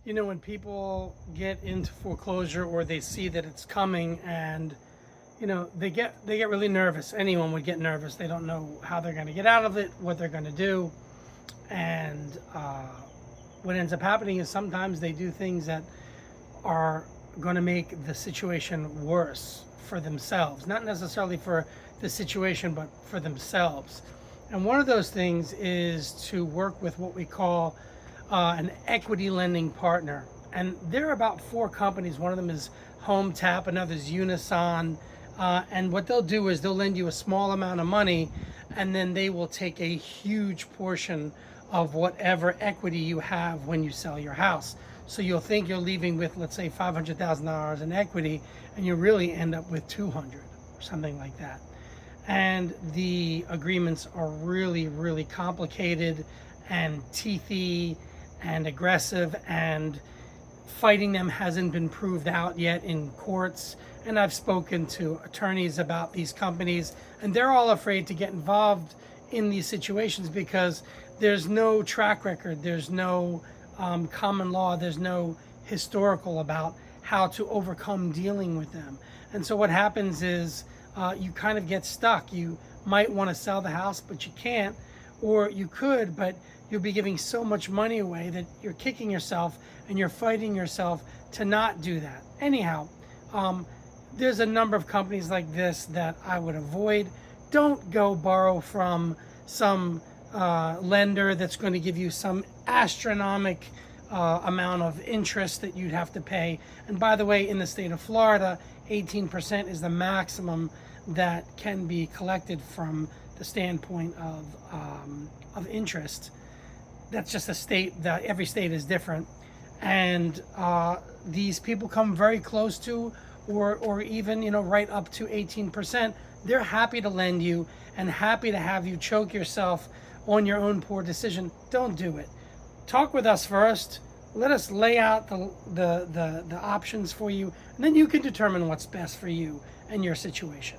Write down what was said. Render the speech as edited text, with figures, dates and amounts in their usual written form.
You know, when people get into foreclosure or they see that it's coming, and they get really nervous. Anyone would get nervous. They don't know how they're going to get out of it, what they're going to do. And what ends up happening is sometimes they do things that are going to make the situation worse for themselves, not necessarily for the situation, but for themselves. And one of those things is to work with what we call an equity lending partner. And there are about four companies. One of them is Home Tap, another is Unison. And what they'll do is they'll lend you a small amount of money, and then they will take a huge portion of whatever equity you have when you sell your house. So you'll think you're leaving with, let's say, $500,000 in equity, and you really end up with 200 or something like that. And the agreements are really, really complicated and teethy and aggressive, and fighting them hasn't been proved out yet in courts. And I've spoken to attorneys about these companies, and they're all afraid to get involved in these situations because there's no track record, there's no common law, there's no historical about how to overcome dealing with them. And so what happens is you kind of get stuck. You might want to sell the house, but you can't, or you could, but you'll be giving so much money away that you're kicking yourself and you're fighting yourself to not do that. Anyhow, there's a number of companies like this that I would avoid. Don't go borrow from some lender that's going to give you some astronomical amount of interest that you'd have to pay. And by the way, in the state of Florida, 18% is the maximum that can be collected from the standpoint of interest. That's just a state that every state is different. And these people come very close to or even right up to 18%. They're happy to lend you and happy to have you choke yourself on your own poor decision. Don't do it. Talk with us first. Let us lay out the options for you, and then you can determine what's best for you and your situation.